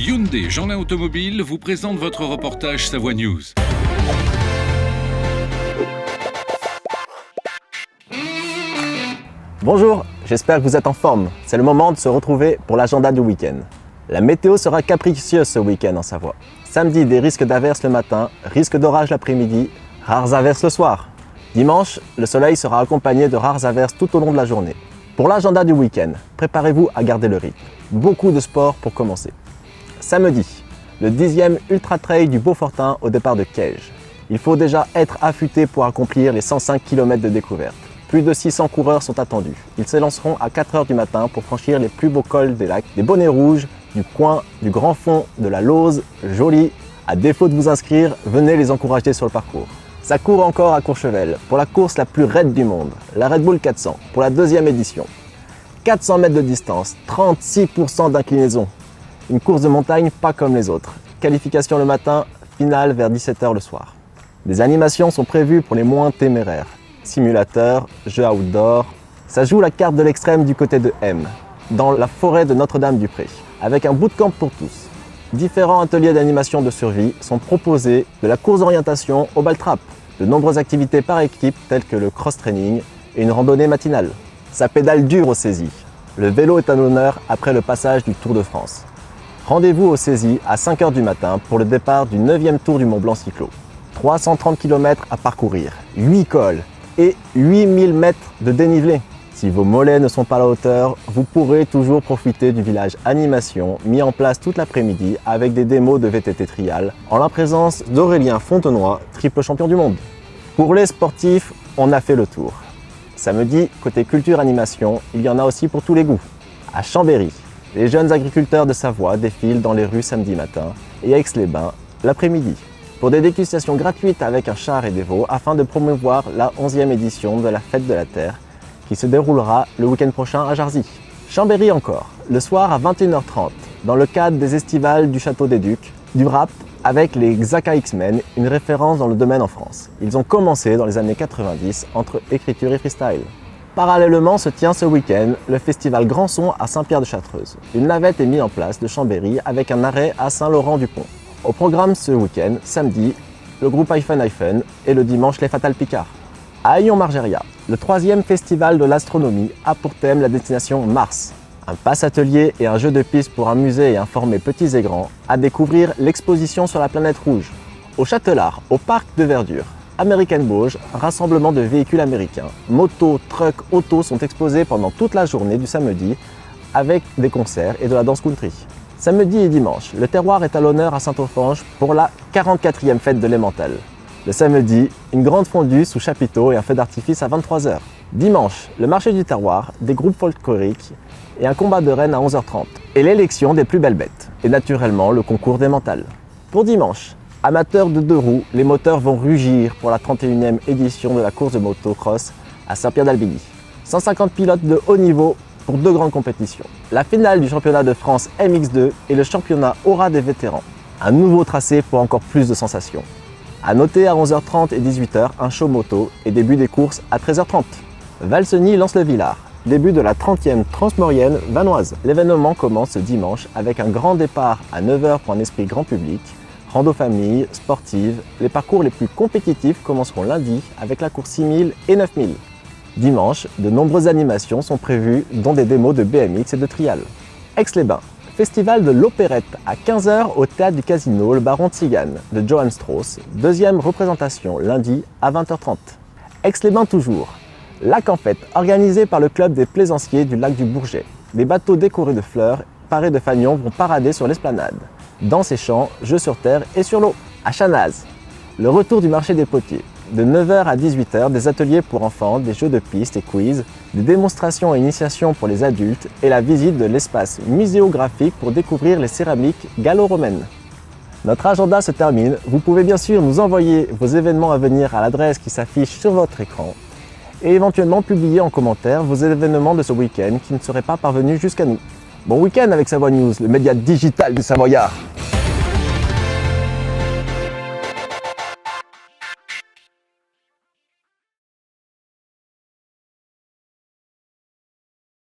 Hyundai Jeanlin Automobile vous présente votre reportage Savoie News. Bonjour, j'espère que vous êtes en forme. C'est le moment de se retrouver pour l'agenda du week-end. La météo sera capricieuse ce week-end en Savoie. Samedi, des risques d'averses le matin, risque d'orage l'après-midi, rares averses le soir. Dimanche, le soleil sera accompagné de rares averses tout au long de la journée. Pour l'agenda du week-end, préparez-vous à garder le rythme. Beaucoup de sport pour commencer. Samedi, le 10e Ultra Trail du Beaufortin au départ de Caige. Il faut déjà être affûté pour accomplir les 105 km de découverte. Plus de 600 coureurs sont attendus. Ils s'élanceront à 4 h du matin pour franchir les plus beaux cols des lacs, des Bonnets Rouges, du Coin, du Grand Fond, de la Lauze, Joly. À défaut de vous inscrire, venez les encourager sur le parcours. Ça court encore à Courchevel pour la course la plus raide du monde, la Red Bull 400 pour la 2e édition. 400 mètres de distance, 36% d'inclinaison. Une course de montagne pas comme les autres. Qualification le matin, finale vers 17 h le soir. Des animations sont prévues pour les moins téméraires. Simulateurs, jeux outdoor. Ça joue la carte de l'extrême du côté de M, dans la forêt de Notre-Dame-du-Pré, avec un bootcamp pour tous. Différents ateliers d'animation de survie sont proposés, de la course d'orientation au ball trap, de nombreuses activités par équipe telles que le cross-training et une randonnée matinale. Ça pédale dur au Saisies. Le vélo est à l'honneur après le passage du Tour de France. Rendez-vous au Saisies à 5 h du matin pour le départ du 9e Tour du Mont Blanc Cyclo. 330 km à parcourir, 8 cols et 8000 mètres de dénivelé. Si vos mollets ne sont pas à la hauteur, vous pourrez toujours profiter du village animation mis en place toute l'après-midi avec des démos de VTT trial en la présence d'Aurélien Fontenoy, triple champion du monde. Pour les sportifs, on a fait le tour. Samedi, côté culture animation, il y en a aussi pour tous les goûts. À Chambéry, les jeunes agriculteurs de Savoie défilent dans les rues samedi matin et à Aix-les-Bains l'après-midi pour des dégustations gratuites avec un char et des veaux afin de promouvoir la 11e édition de la Fête de la Terre qui se déroulera le week-end prochain à Jarzy. Chambéry encore, le soir à 21 h 30, dans le cadre des estivales du Château des Ducs, du rap avec les Xaka X-Men, une référence dans le domaine en France. Ils ont commencé dans les années 90 entre écriture et freestyle. Parallèlement se tient ce week-end le festival Grand Son à Saint-Pierre-de-Chartreuse. Une navette est mise en place de Chambéry avec un arrêt à Saint-Laurent-du-Pont. Au programme ce week-end, samedi, le groupe Hyphen et le dimanche les Fatal Picard. À Aillon-Margeria, le 3e festival de l'astronomie a pour thème la destination Mars. Un passe-atelier et un jeu de piste pour amuser et informer petits et grands à découvrir l'exposition sur la planète rouge. Au Châtelard, au parc de verdure, American Bauge, un rassemblement de véhicules américains, motos, trucks, autos sont exposés pendant toute la journée du samedi avec des concerts et de la danse country. Samedi et dimanche, le terroir est à l'honneur à Saint-Offenge pour la 44e fête de l'Emmental. Le samedi, une grande fondue sous chapiteau et un feu d'artifice à 23 h. Dimanche, le marché du terroir, des groupes folkloriques et un combat de rennes à 11 h 30. Et l'élection des plus belles bêtes. Et naturellement, le concours d'Emmental. Pour dimanche, amateurs de deux roues, les moteurs vont rugir pour la 31e édition de la course de motocross à Saint-Pierre-d'Albigny. 150 pilotes de haut niveau pour 2 grandes compétitions. La finale du championnat de France MX2 et le championnat Aura des vétérans. Un nouveau tracé pour encore plus de sensations. A noter à 11 h 30 et 18 h un show moto et début des courses à 13 h 30. Valseny lance le Villard, début de la 30e Transmaurienne vanoise. L'événement commence ce dimanche avec un grand départ à 9 h pour un esprit grand public, rando famille, sportive. Les parcours les plus compétitifs commenceront lundi avec la course 6000 et 9000. Dimanche, de nombreuses animations sont prévues, dont des démos de BMX et de trial. Aix-les-Bains, festival de l'opérette à 15 h au théâtre du Casino, le Baron Tzigane de Johann Strauss, 2e représentation lundi à 20 h 30. Aix-les-Bains toujours, lac en fête organisé par le club des plaisanciers du lac du Bourget. Des bateaux décorés de fleurs, parés de fanions vont parader sur l'esplanade. Danse et chants, jeux sur terre et sur l'eau. À Chanaz, le retour du marché des potiers. De 9 h à 18 h, des ateliers pour enfants, des jeux de pistes et quiz, des démonstrations et initiations pour les adultes et la visite de l'espace muséographique pour découvrir les céramiques gallo-romaines. Notre agenda se termine. Vous pouvez bien sûr nous envoyer vos événements à venir à l'adresse qui s'affiche sur votre écran et éventuellement publier en commentaire vos événements de ce week-end qui ne seraient pas parvenus jusqu'à nous. Bon week-end avec Savoie News, le média digital du Savoyard.